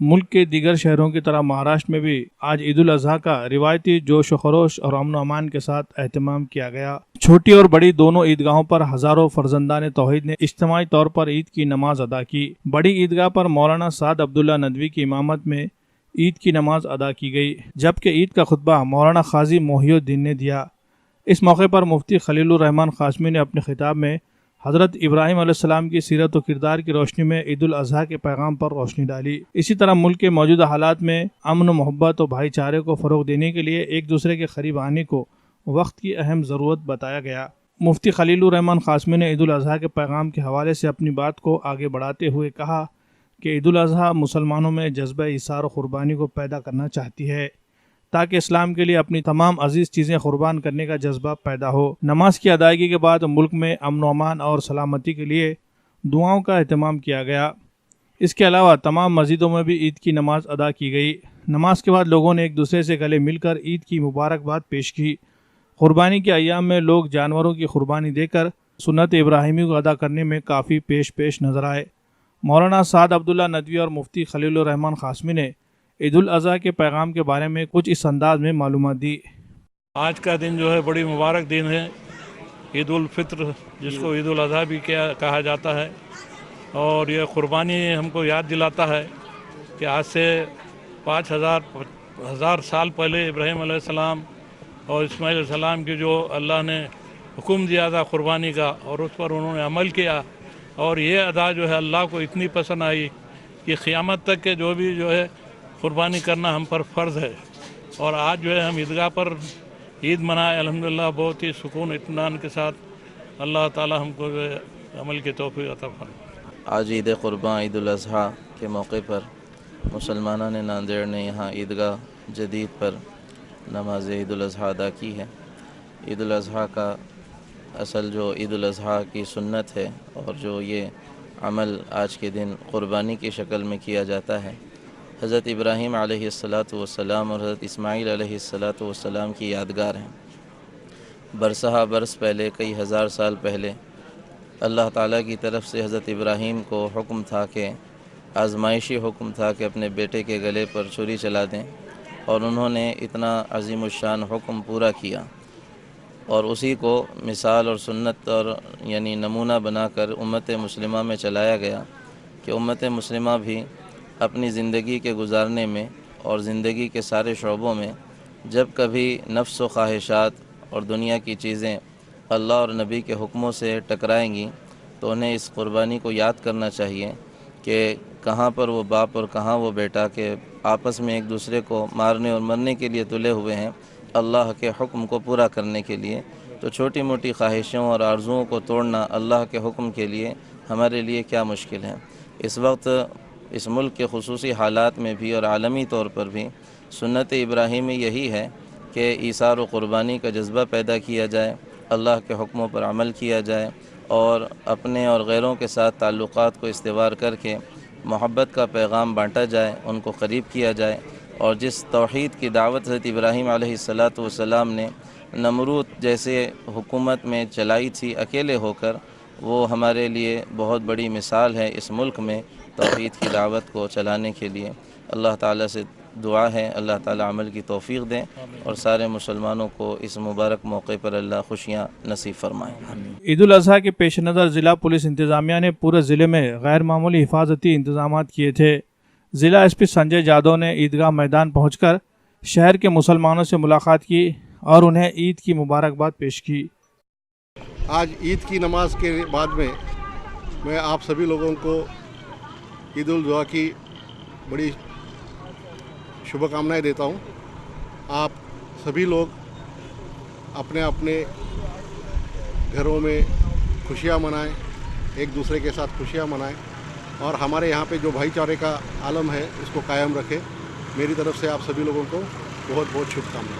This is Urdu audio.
ملک کے دیگر شہروں کی طرح مہاراشٹر میں بھی آج عید الاضحیٰ کا روایتی جوش و خروش اور امن و امان کے ساتھ اہتمام کیا گیا۔ چھوٹی اور بڑی دونوں عیدگاہوں پر ہزاروں فرزندان توحید نے اجتماعی طور پر عید کی نماز ادا کی۔ بڑی عیدگاہ پر مولانا سعد عبداللہ ندوی کی امامت میں عید کی نماز ادا کی گئی، جبکہ عید کا خطبہ مولانا قاضی محی الدین نے دیا۔ اس موقع پر مفتی خلیل الرحمن قاسمی نے اپنے خطاب میں حضرت ابراہیم علیہ السلام کی سیرت و کردار کی روشنی میں عید الاضحیٰ کے پیغام پر روشنی ڈالی۔ اسی طرح ملک کے موجودہ حالات میں امن و محبت و بھائی چارے کو فروغ دینے کے لیے ایک دوسرے کے قریب آنے کو وقت کی اہم ضرورت بتایا گیا۔ مفتی خلیل الرحمن قاسمی نے عید الاضحیٰ کے پیغام کے حوالے سے اپنی بات کو آگے بڑھاتے ہوئے کہا کہ عید الاضحیٰ مسلمانوں میں جذبہ ایثار و قربانی کو پیدا کرنا چاہتی ہے تاکہ اسلام کے لیے اپنی تمام عزیز چیزیں قربان کرنے کا جذبہ پیدا ہو۔ نماز کی ادائیگی کے بعد ملک میں امن و امان اور سلامتی کے لیے دعاؤں کا اہتمام کیا گیا۔ اس کے علاوہ تمام مسجدوں میں بھی عید کی نماز ادا کی گئی۔ نماز کے بعد لوگوں نے ایک دوسرے سے گلے مل کر عید کی مبارکباد پیش کی۔ قربانی کے ایام میں لوگ جانوروں کی قربانی دے کر سنت ابراہیمی کو ادا کرنے میں کافی پیش نظر آئے۔ مولانا سعد عبداللہ ندوی اور مفتی خلیل الرحمن قاسمی نے عید الاضحیٰ کے پیغام کے بارے میں کچھ اس انداز میں معلومات دی۔ آج کا دن جو ہے بڑی مبارک دن ہے، عید الفطر جس کو عید الاضحیٰ بھی کہا جاتا ہے، اور یہ قربانی ہم کو یاد دلاتا ہے کہ آج سے 5000 سال پہلے ابراہیم علیہ السلام اور اسماعیل علیہ السلام کی جو اللہ نے حکم دیا تھا قربانی کا، اور اس پر انہوں نے عمل کیا، اور یہ ادا جو ہے اللہ کو اتنی پسند آئی کہ قیامت تک کے جو بھی جو ہے قربانی کرنا ہم پر فرض ہے۔ اور آج جو ہے ہم عیدگاہ پر عید منائے الحمدللہ بہت ہی سکون اطمینان کے ساتھ۔ اللہ تعالی ہم کو جو ہے عمل کی توفیق عطا فرمائے۔ آج عید قربان عید الاضحیٰ کے موقع پر مسلمانوں نے ناندیڑ نے یہاں عیدگاہ جدید پر نماز عید الاضحیٰ ادا کی ہے۔ عید الاضحیٰ کا اصل جو عید الاضحیٰ کی سنت ہے اور جو یہ عمل آج کے دن قربانی کی شکل میں کیا جاتا ہے، حضرت ابراہیم علیہ السلام اور حضرت اسماعیل علیہ السلام کی یادگار ہیں۔ برسہ برس پہلے، کئی ہزار سال پہلے اللہ تعالیٰ کی طرف سے حضرت ابراہیم کو حکم تھا کہ آزمائشی حکم تھا کہ اپنے بیٹے کے گلے پر چھری چلا دیں، اور انہوں نے اتنا عظیم الشان حکم پورا کیا، اور اسی کو مثال اور سنت اور یعنی نمونہ بنا کر امت مسلمہ میں چلایا گیا کہ امت مسلمہ بھی اپنی زندگی کے گزارنے میں اور زندگی کے سارے شعبوں میں جب کبھی نفس و خواہشات اور دنیا کی چیزیں اللہ اور نبی کے حکموں سے ٹکرائیں گی تو انہیں اس قربانی کو یاد کرنا چاہیے کہ کہاں پر وہ باپ اور کہاں وہ بیٹا کہ آپس میں ایک دوسرے کو مارنے اور مرنے کے لیے تلے ہوئے ہیں اللہ کے حکم کو پورا کرنے کے لیے۔ تو چھوٹی موٹی خواہشوں اور آرزوؤں کو توڑنا اللہ کے حکم کے لیے ہمارے لیے کیا مشکل ہے۔ اس وقت اس ملک کے خصوصی حالات میں بھی اور عالمی طور پر بھی سنت ابراہیمی یہی ہے کہ ایثار و قربانی کا جذبہ پیدا کیا جائے، اللہ کے حکموں پر عمل کیا جائے، اور اپنے اور غیروں کے ساتھ تعلقات کو استوار کر کے محبت کا پیغام بانٹا جائے، ان کو قریب کیا جائے، اور جس توحید کی دعوت حضرت ابراہیم علیہ السلام نے نمرود جیسے حکومت میں چلائی تھی اکیلے ہو کر، وہ ہمارے لیے بہت بڑی مثال ہے اس ملک میں توحید کی دعوت کو چلانے کے لیے۔ اللہ تعالیٰ سے دعا ہے اللہ تعالیٰ عمل کی توفیق دیں اور سارے مسلمانوں کو اس مبارک موقع پر اللہ خوشیاں نصیب فرمائیں۔ عید الاضحیٰ کے پیش نظر ضلع پولیس انتظامیہ نے پورے ضلع میں غیر معمولی حفاظتی انتظامات کیے تھے۔ ضلع ایس پی سنجے جادو نے عیدگاہ میدان پہنچ کر شہر کے مسلمانوں سے ملاقات کی اور انہیں عید کی مبارکباد پیش کی۔ آج عید کی نماز کے بعد میں آپ سبھی لوگوں کو عید الاضحیٰ کی بڑی شبھ کامنائیں دیتا ہوں۔ آپ سبھی لوگ اپنے اپنے گھروں میں خوشیاں منائیں، ایک دوسرے کے ساتھ خوشیاں منائیں، اور ہمارے یہاں پہ جو بھائی چارے کا عالم ہے اس کو قائم رکھیں۔ میری طرف سے آپ سبھی لوگوں کو بہت بہت شبھ کامنائیں۔